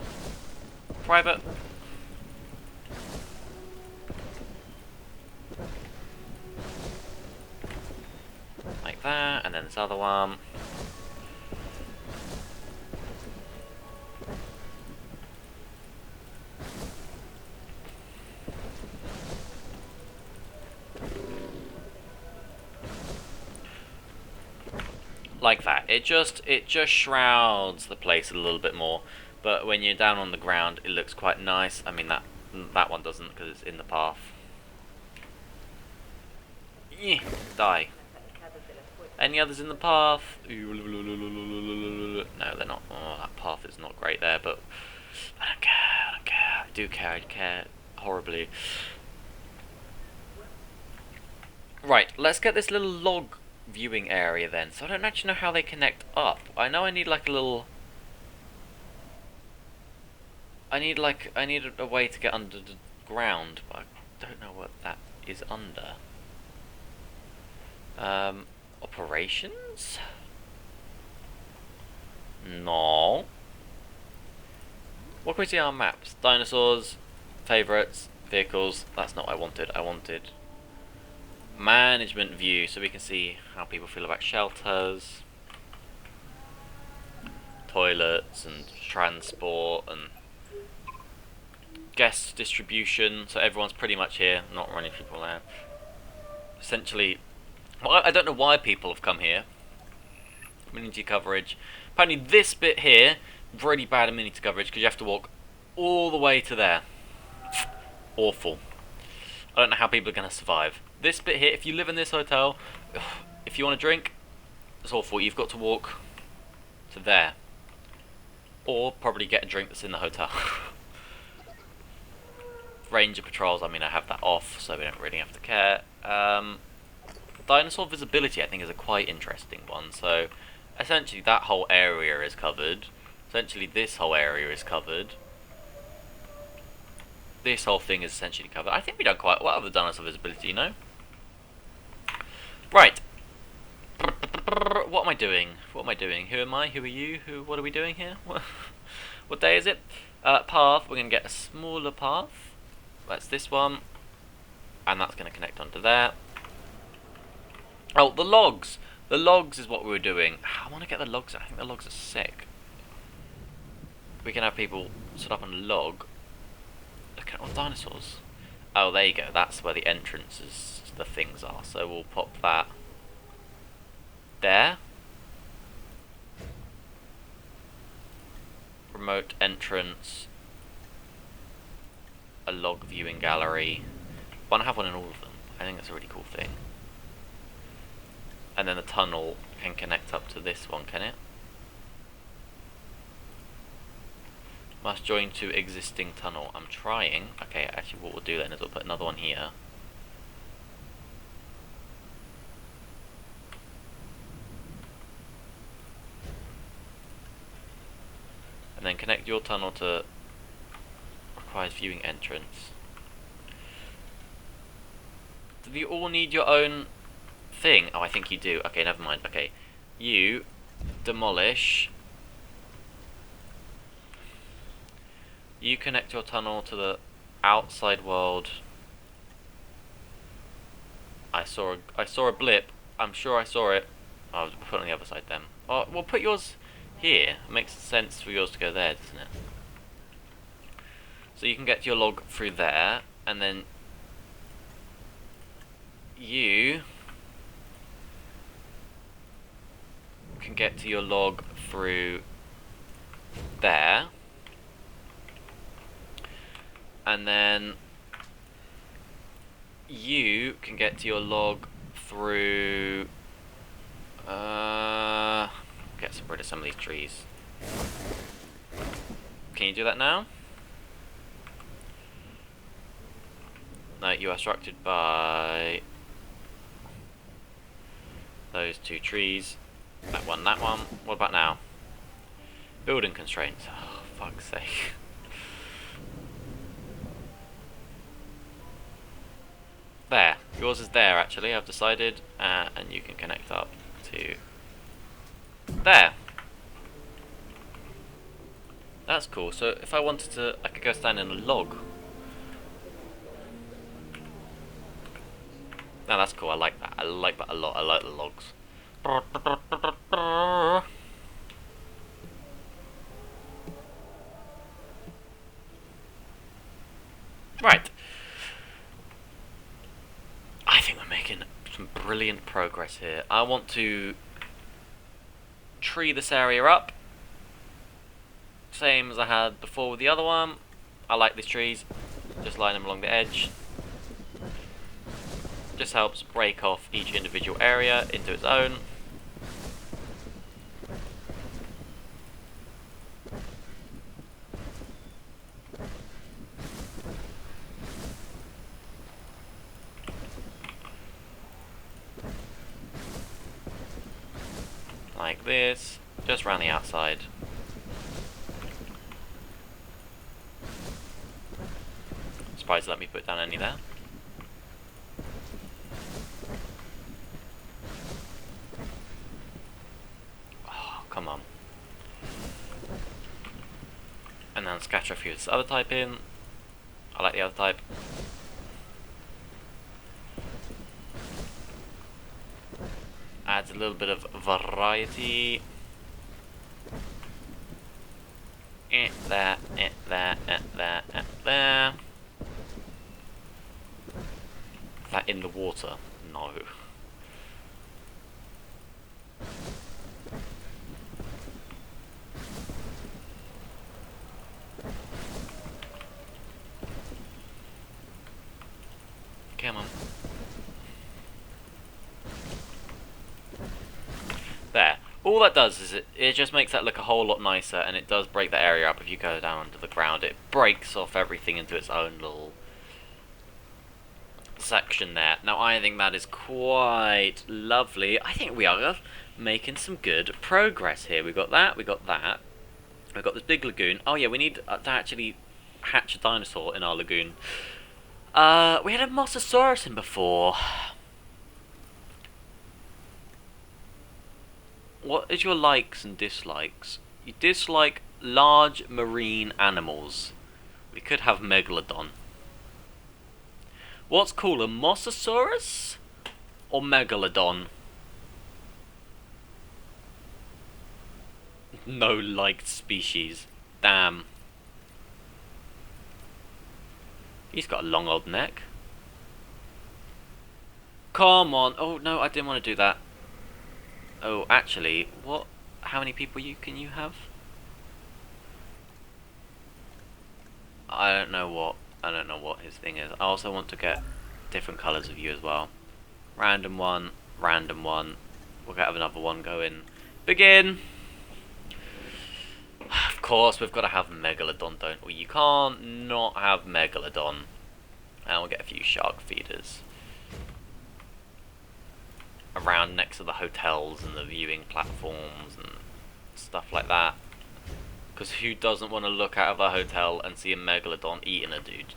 private. Like that, and then this other one. Like that. It just shrouds the place a little bit more, but when you're down on the ground, it looks quite nice. I mean that one doesn't because it's in the path. Yeah, die. Any others in the path? No, they're not. Oh, that path is not great there, but I don't care. I don't care. I do care. I care horribly. Right, let's get this little log viewing area then. So I don't actually know how they connect up. I know I need like a little. I need a way to get under the ground, but I don't know what that is under. Operations? No. What can we see on our maps? Dinosaurs, favourites, vehicles. That's not what I wanted. I wanted management view, so we can see how people feel about shelters, toilets, and transport, and guest distribution. So everyone's pretty much here, not many people there. Essentially, well, I don't know why people have come here. Community coverage. Apparently this bit here, really bad amenity coverage because you have to walk all the way to there. Awful. I don't know how people are going to survive. This bit here, if you live in this hotel, if you want a drink, it's awful. You've got to walk to there. Or probably get a drink that's in the hotel. Ranger patrols, I mean I have that off, so we don't really have to care. Dinosaur visibility I think is a quite interesting one. So essentially that whole area is covered. Essentially this whole area is covered. this whole thing is essentially covered. I think we've done quite well with the dinosaur visibility, you know? Right. What am I doing? What am I doing? Who am I? Who are you? What are we doing here? What day is it? Path, we're going to get a smaller path. That's this one. And that's going to connect onto there. Oh, the logs! The logs is what we were doing. I want to get the logs. I think the logs are sick. We can have people set up on a log. Look at all the dinosaurs. Oh, there you go. That's where the entrances to the things are. So we'll pop that there. Remote entrance. A log viewing gallery. I want to have one in all of them. I think that's a really cool thing. And then the tunnel can connect up to this one, can it? Must join to existing tunnel. I'm trying. Okay, actually what we'll do then is we'll put another one here. And then connect your tunnel to requires viewing entrance. Do you all need your own thing? Oh, I think you do. Okay, never mind. Okay, you demolish. You connect your tunnel to the outside world. I saw a blip. I'm sure I saw it. I'll put it on the other side then. Oh, we'll put yours here. It makes sense for yours to go there, doesn't it? So you can get your log through there, and then you can get to your log through there. And then you can get to your log through get rid of some of these trees. Can you do that now? No, you are obstructed by those two trees. That one, that one. What about now? Building constraints. Oh, fuck's sake. There. Yours is there, actually, I've decided. And you can connect up to there. That's cool. So if I wanted to, I could go stand in a log. No, that's cool. I like that. I like that a lot. I like the logs. Right. I think we're making some brilliant progress here. I want to tree this area up. Same as I had before with the other one. I like these trees. Just line them along the edge. Just helps break off each individual area into its own. Like this, just around the outside. Surprised to let me put down any there. Oh, come on. And then scatter a few of this other type in. I like the other type. Adds a little bit of variety. There, there, there, there. Is that in the water? No. Come on. There. All that does is it just makes that look a whole lot nicer, and it does break the area up if you go down to the ground. It breaks off everything into its own little section there. Now I think that is quite lovely. I think we are making some good progress here. We got that, we got that. We've got this big lagoon. Oh yeah, we need to actually hatch a dinosaur in our lagoon. We had a Mosasaurus in before. What is your likes and dislikes? You dislike large marine animals. We could have Megalodon. What's cooler, Mosasaurus or Megalodon? No liked species. Damn. He's got a long old neck. Come on. Oh no, I didn't want to do that. Oh, actually, what? How many people can you have? I don't know what his thing is. I also want to get different colours of you as well. Random one, random one. We'll get another one going. Begin! Of course, we've got to have Megalodon, don't we? You can't not have Megalodon. And we'll get a few shark feeders around next to the hotels and the viewing platforms and stuff like that. Because who doesn't want to look out of a hotel and see a Megalodon eating a dude?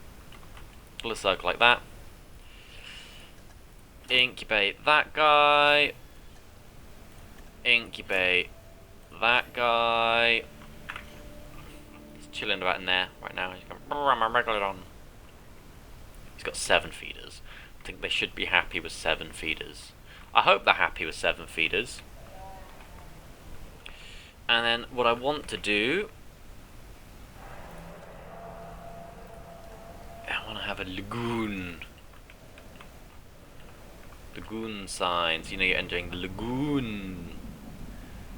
Pull a circle like that. Incubate that guy. Incubate that guy. He's chilling about in there right now. He's going, I'm a Megalodon. He's got 7 feeders. I think they should be happy with 7 feeders. I hope they're happy with 7 feeders. And then what I want to do, I want to have a lagoon. Lagoon signs. You know you're entering the lagoon.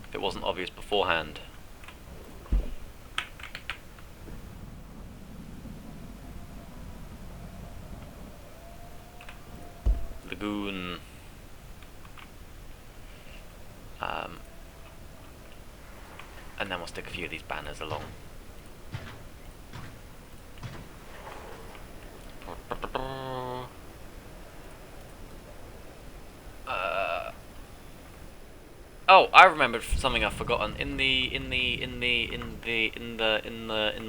If it wasn't obvious beforehand. Lagoon. And then we'll stick a few of these banners along. Oh, I remembered something I've forgotten. In the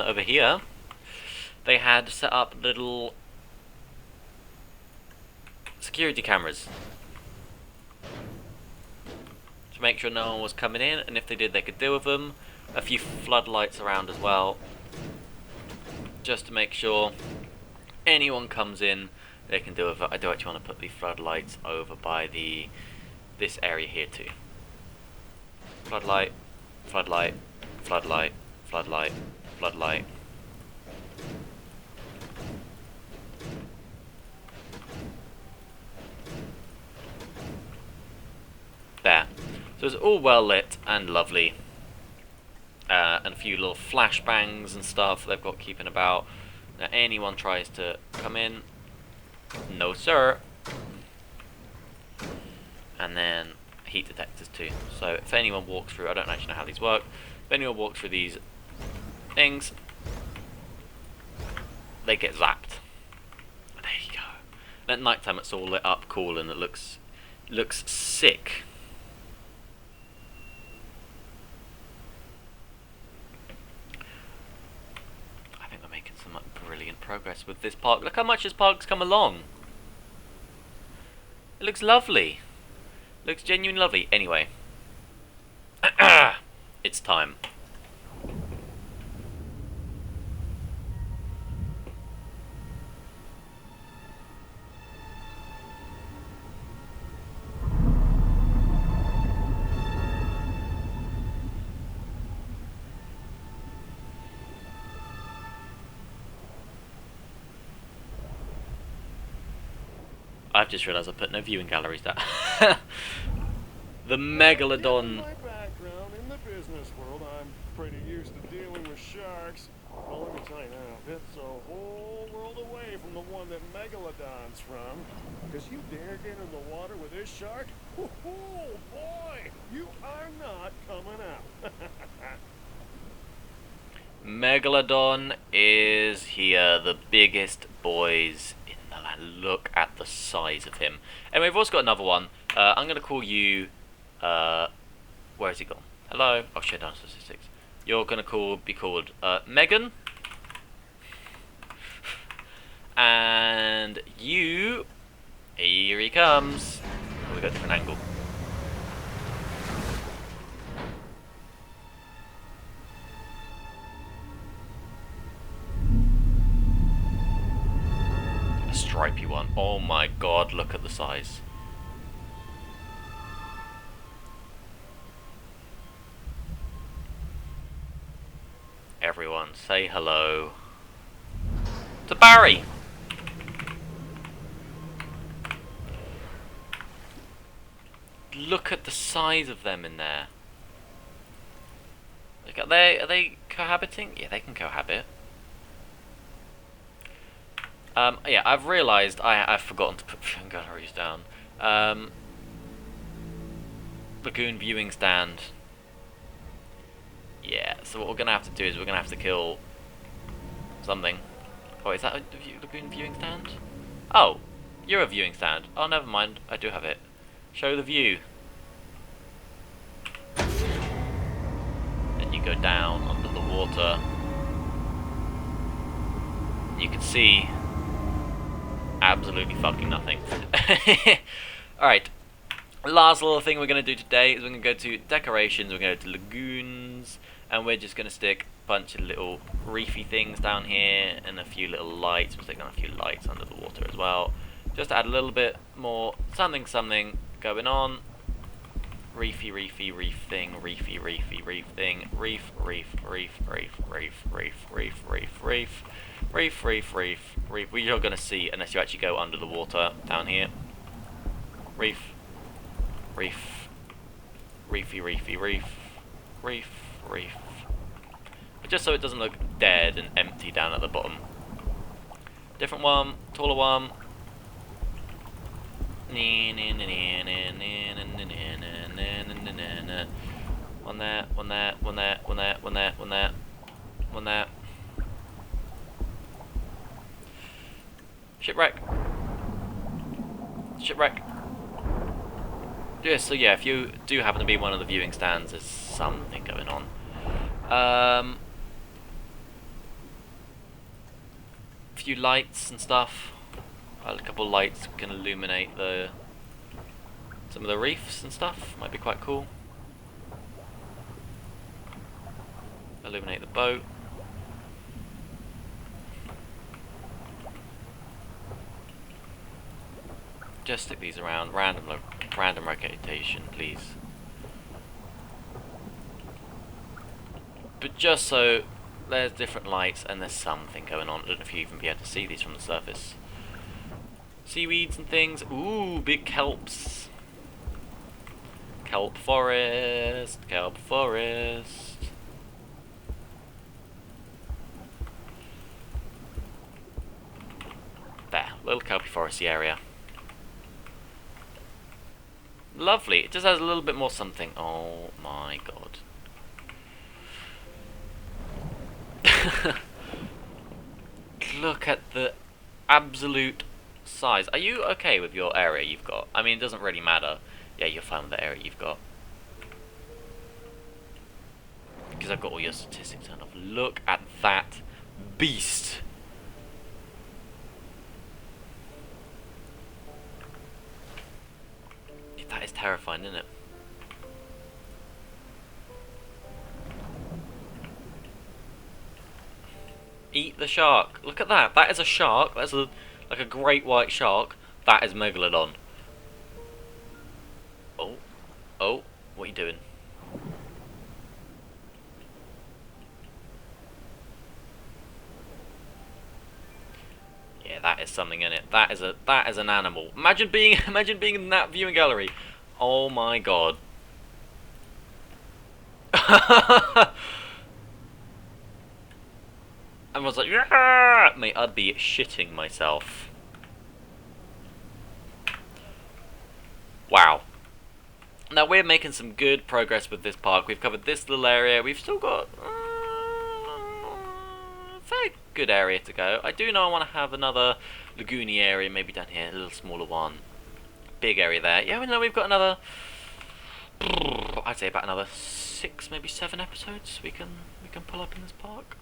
over here, they had set up little security cameras to make sure no one was coming in, and if they did, they could deal with them. A few floodlights around as well, just to make sure anyone comes in, they can deal with it. I do actually want to put the floodlights over by this area here too. Floodlight, floodlight, floodlight, floodlight, floodlight. There. So it's all well lit and lovely. And a few little flashbangs and stuff they've got keeping about. Now anyone tries to come in, no sir. And then heat detectors too. So if anyone walks through, I don't actually know how these work. If anyone walks through these things, they get zapped. There you go. And at night time it's all lit up cool and it looks sick. Brilliant progress with this park. Look how much this park's come along. It looks lovely. Looks genuinely lovely. Anyway. It's time. I've just realised I put no viewing galleries there. The Megalodon. Given my background in the business world, I'm pretty used to dealing with sharks. Well, let me tell you now, it's a whole world away from the one that Megalodon's from. Because you dare get in the water with this shark? Oh boy, you are not coming out. Megalodon is here, the biggest boys in the land. Look at the size of him. Anyway, we've also got another one. I'm going to call you... where has he gone? Hello? Oh shit, dinosaur statistics. You're going to be called Megan. And you, here he comes. Oh, we got a different angle. A stripy one. Oh my god, look at the size. Everyone, say hello to Barry. Look at the size of them in there. Look, are they cohabiting? Yeah, they can cohabit. Yeah, I've realised I've forgotten to put viewing galleries down. Lagoon viewing stand. Yeah, so what we're gonna have to do is we're gonna have to kill something. Oh, is that a lagoon viewing stand? Oh, you're a viewing stand. Oh, never mind. I do have it. Show the view. And you go down under the water. You can see absolutely fucking nothing. Alright. Last little thing we're going to do today is we're going to go to decorations, we're going to go to lagoons, and we're just going to stick a bunch of little reefy things down here and a few little lights. We'll stick on a few lights under the water as well. Just to add a little bit more something going on. Reefy reef thing, reefy reef thing, reef. You're going to see unless you actually go under the water down here. Reef. Reefy reef. But just so it doesn't look dead and empty down at the bottom. Different one, taller one. One there. Shipwreck. Yeah, so yeah, if you do happen to be one of the viewing stands, there's something going on. Few lights and stuff. A couple of lights can illuminate some of the reefs and stuff. Might be quite cool. Illuminate the boat. Just stick these around, random rotation, please. But just so there's different lights and there's something going on. I don't know if you even be able to see these from the surface. Seaweeds and things. Ooh, big kelps. Kelp forest. There, little kelpy foresty area. Lovely. It just has a little bit more something. Oh my god. Look at the absolute size. Are you okay with your area you've got? I mean, it doesn't really matter. Yeah, you're fine with the area you've got. Because I've got all your statistics turned off. Look at that beast. That is terrifying, isn't it? Eat the shark. Look at that. That is a shark. That's like a great white shark. That is Megalodon. Oh, what are you doing? Yeah, that is something in it. That is an animal. Imagine being in that viewing gallery. Oh my god. Everyone's like, yeah! Mate, I'd be shitting myself. Wow. Now we're making some good progress with this park. We've covered this little area. We've still got a very good area to go. I do know I want to have another lagoony area, maybe down here, a little smaller one. Big area there. Yeah, we know we've got another, I'd say about another 6, maybe 7 episodes we can pull up in this park.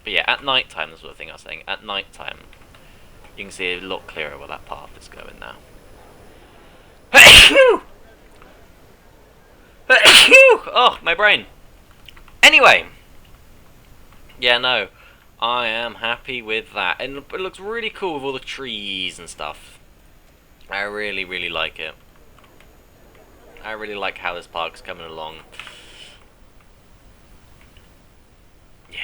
But yeah, at night time, that's the sort of thing I was saying. At night time, you can see a lot clearer where that path is going now. Oh, my brain. Anyway, yeah, no, I am happy with that, and it looks really cool with all the trees and stuff. I really, really like it. I really like how this park's coming along. Yeah.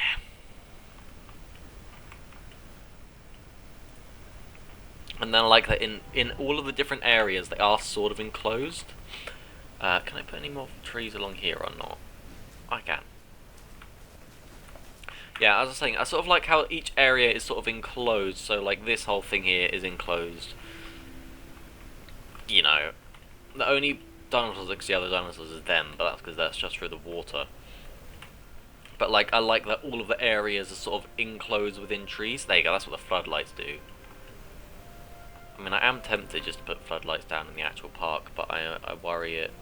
And then I like that in all of the different areas they are sort of enclosed. Can I put any more trees along here or not? I can. Yeah, as I was saying, I sort of like how each area is sort of enclosed. So like this whole thing here is enclosed. You know, the only dinosaurs that can see other dinosaurs is them, but that's because that's just through the water. But like, I like that all of the areas are sort of enclosed within trees. There you go, that's what the floodlights do. I mean, I am tempted just to put floodlights down in the actual park, but I worry it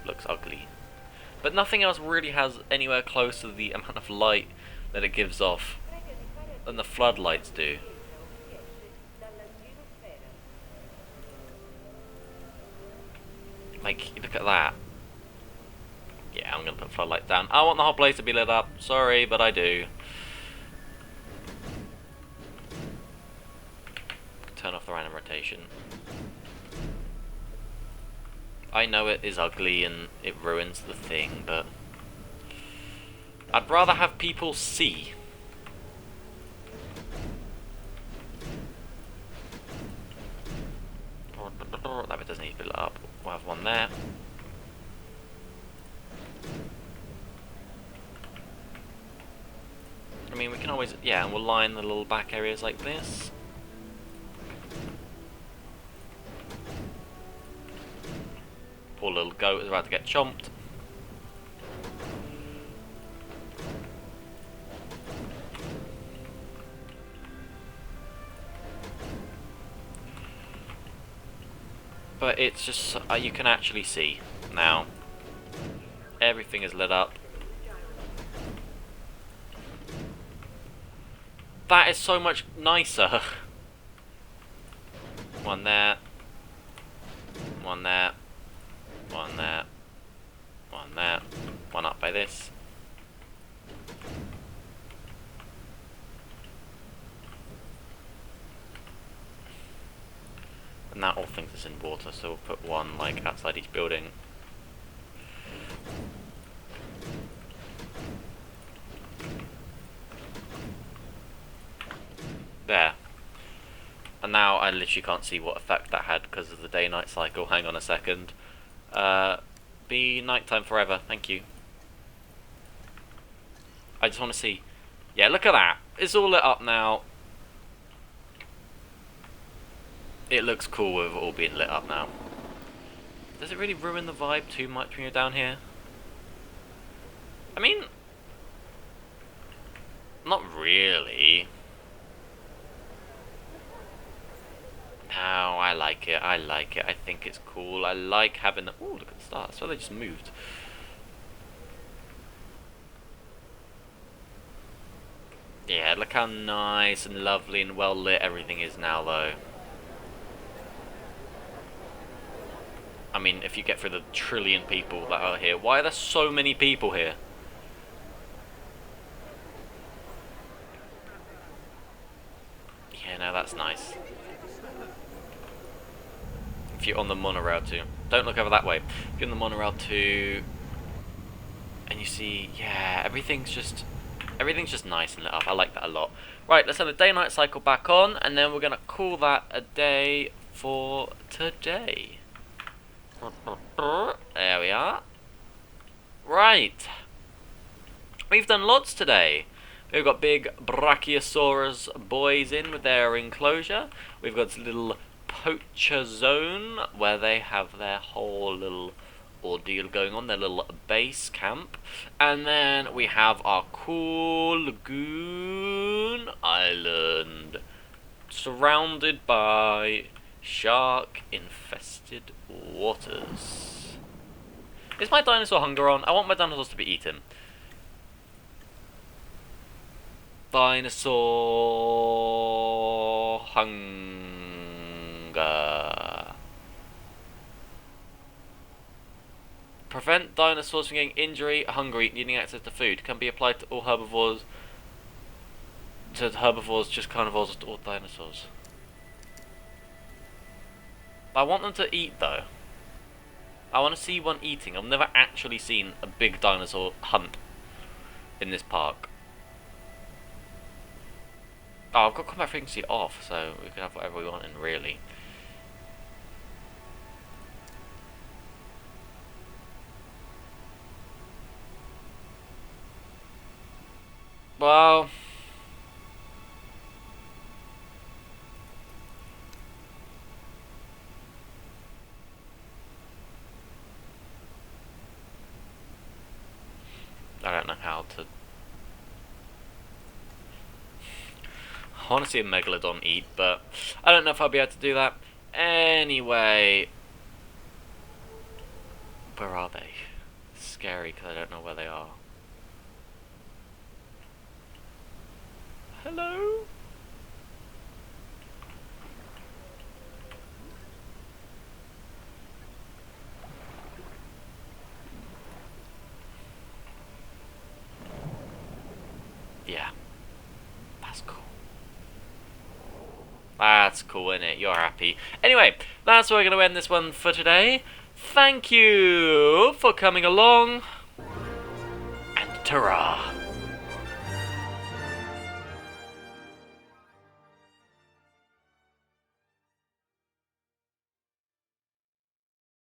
looks ugly. But nothing else really has anywhere close to the amount of light that it gives off than the floodlights do. Like, look at that. Yeah, I'm gonna put floodlights down. I want the whole place to be lit up. Sorry, but I do. Turn off the random rotation. I know it is ugly and it ruins the thing, but I'd rather have people see. That bit doesn't need to be lit up. We'll have one there. I mean, we can always, yeah, and we'll line the little back areas like this. Poor little goat is about to get chomped. But it's just, you can actually see now. Everything is lit up. That is so much nicer. One there. One there. One there. One there. One up by this. And that all thinks it's in water, so we'll put one like outside each building. There. And now I literally can't see what effect that had because of the day-night cycle. Hang on a second. Be nighttime forever, thank you. I just want to see. Yeah, look at that. It's all lit up now. It looks cool with it all being lit up now. Does it really ruin the vibe too much when you're down here? I mean, not really. No, I like it. I like it. I think it's cool. I like having the... Ooh, look at the stars. So they just moved. Yeah, look how nice and lovely and well lit everything is now, though. I mean, if you get through the trillion people that are here, why are there so many people here? Yeah, no, that's nice. If you're on the monorail too, don't look over that way. If you're on the monorail too, and you see, yeah, everything's just nice and lit up. I like that a lot. Right, let's have the day-night cycle back on, and then we're gonna call that a day for today. There we are. Right, we've done lots today. We've got big Brachiosaurus boys in with their enclosure. We've got this little poacher zone where they have their whole little ordeal going on, their little base camp. And then we have our cool lagoon island surrounded by shark infested waters. Is my dinosaur hunger on? I want my dinosaurs to be eaten. Dinosaur hunger. Prevent dinosaurs from getting hungry, needing access to food. Can be applied to all herbivores. To herbivores, just carnivores, to all dinosaurs. I want them to eat though. I want to see one eating. I've never actually seen a big dinosaur hunt in this park. Oh, I've got combat frequency off, so we can have whatever we want in, really. Well, I don't know how to. I want to see a megalodon eat, but I don't know if I'll be able to do that. Anyway, where are they? It's scary because I don't know where they are. Hello? Yeah, that's cool. That's cool, isn't it? You're happy. Anyway, that's where we're going to end this one for today. Thank you for coming along, and ta-ra!